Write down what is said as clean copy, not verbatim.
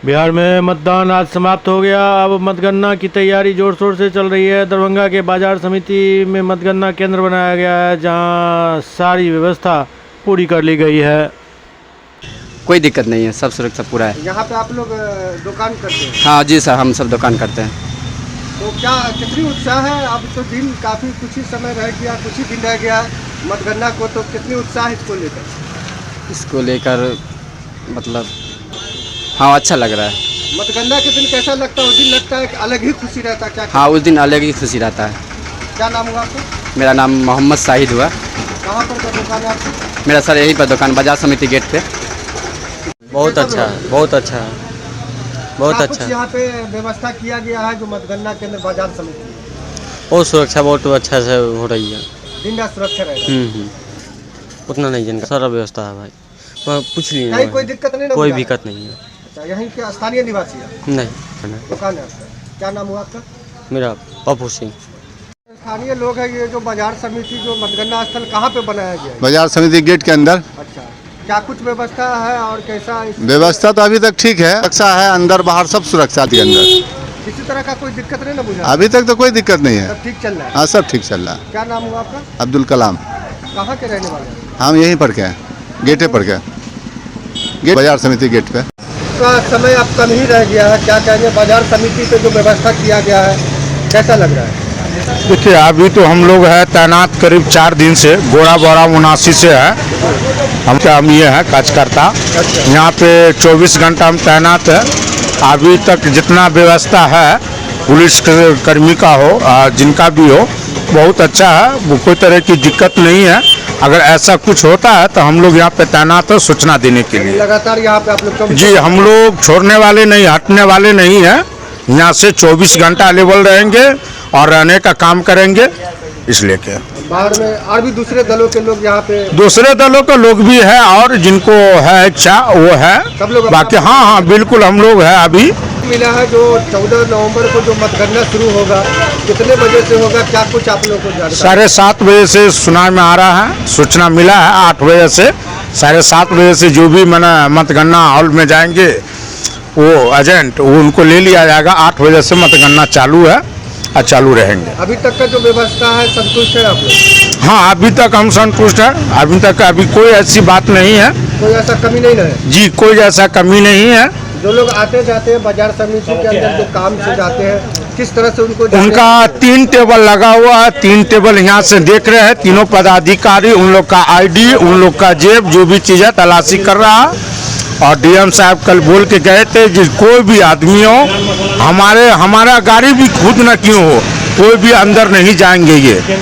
बिहार में मतदान आज समाप्त हो गया। अब मतगणना की तैयारी जोर शोर से चल रही है। दरभंगा के बाजार समिति में मतगणना केंद्र बनाया गया है, जहां सारी व्यवस्था पूरी कर ली गई है। कोई दिक्कत नहीं है, सब सुरक्षा पूरा है। यहाँ पे आप लोग दुकान करते हैं? हाँ जी सर, हम सब दुकान करते हैं। तो क्या कितनी उत्साह है? अब तो दिन काफ़ी कुछ ही समय रह गया, कुछ ही दिन रह गया मतगणना को, तो कितनी उत्साह है इसको लेकर? इसको लेकर मतलब हाँ अच्छा लग रहा है। मतगणना के दिन कैसा लगता है? उस दिन लगता है कि अलग ही खुशी रहता है क्या? हाँ उस दिन अलग ही खुशी रहता है। क्या नाम हुआ आपका? मेरा नाम मोहम्मद शाहिद हुआ। कहाँ पर का दुकान है आपकी? मेरा सर यहीं पर दुकान, बाजार समिति गेट पे। बहुत अच्छा है, बहुत अच्छा है, बहुत क्या अच्छा कुछ यहाँ पे व्यवस्था किया गया है जो मतगणना केंद्र बाजार समिति है? बहुत सुरक्षा बहुत अच्छा से हो रही है। दिन रात सुरक्षा रहेगा? उतना नहीं जिनका सारा व्यवस्था है भाई, पूछ कहीं लीजिए। कोई दिक्कत नहीं ना? कोई बुझा है? दिक्कत नहीं है। अच्छा, यहीं के स्थानीय निवासी है? नहीं, दुकान है आपका? क्या नाम हुआ आपका? मेरा पप्पू सिंह। स्थानीय लोग हैं। ये जो बाजार समिति जो मतगणना स्थल कहाँ पे बनाया गया है? बाजार समिति गेट के अंदर। अच्छा, क्या कुछ व्यवस्था है और कैसा? व्यवस्था तो अभी तक ठीक है, सुरक्षा है, अंदर बाहर सब सुरक्षा के अंदर। किसी तरह का कोई दिक्कत नहीं ना बुझा? अभी तक तो कोई दिक्कत नहीं है, सब ठीक चल रहा है? हाँ सब ठीक चल रहा है। क्या नाम हुआ आपका? अब्दुल कलाम। कहाँ के रहने वाले हैं? हम यहीं पर के हैं, गेटे पर के, गेट बाजार समिति गेट पे। का समय अब कम ही रह गया है, क्या कहेंगे? बाजार समिति पे जो व्यवस्था किया गया है कैसा लग रहा है? देखिए अभी तो हम लोग है तैनात करीब 4 दिन से, गोरा बोरा 79 से है हम ये है कार्यकर्ता। यहाँ पे 24 घंटा हम तैनात है। अभी तक जितना व्यवस्था है पुलिस कर्मी का हो जिनका भी हो, बहुत अच्छा है, कोई तरह की दिक्कत नहीं है। अगर ऐसा कुछ होता है तो हम लोग यहाँ पे तैनात है सूचना देने के लिए। लगातार यहाँ पे आप लोग जी, हम लोग छोड़ने वाले नहीं, हटने वाले नहीं हैं। यहाँ से 24 घंटा अवेलेबल रहेंगे और रहने का काम करेंगे। इसलिए के बाहर में और भी दूसरे दलों के लोग यहाँ पे, दूसरे दलों के लोग भी है और जिनको है इच्छा वो है, सब लोग बाकी हाँ बिल्कुल हम लोग है। अभी मिला है जो 14 नवंबर को जो मतगणना शुरू होगा, कितने बजे से होगा, क्या कुछ आप लोगों को जानकारी? 7:30 बजे से सुनाई में आ रहा है, सूचना मिला है। 8 बजे से 7:30 बजे से जो भी मैंने मतगणना हॉल में जाएंगे वो एजेंट वो उनको ले लिया जाएगा। 8 बजे से मतगणना चालू है और चालू रहेंगे। अभी तक का जो व्यवस्था है संतुष्ट है आप लोग? हाँ अभी तक हम संतुष्ट हैं। अभी तक अभी कोई ऐसी बात नहीं है कोई ऐसा कमी नहीं है जी, कोई ऐसा कमी नहीं है। जो लोग आते जाते हैं बाजार समिति के अंदर जो काम से जाते हैं, किस तरह से उनको उनका 3 टेबल लगा हुआ है, 3 टेबल यहाँ से देख रहे हैं। तीनों पदाधिकारी उन लोग का ID, उन लोग का जेब जो भी चीज़ है तलाशी कर रहा है। और DM साहब कल बोल के गए थे कि कोई भी आदमी हो, हमारा गाड़ी भी खुद न क्यों हो, कोई भी अंदर नहीं जाएंगे ये।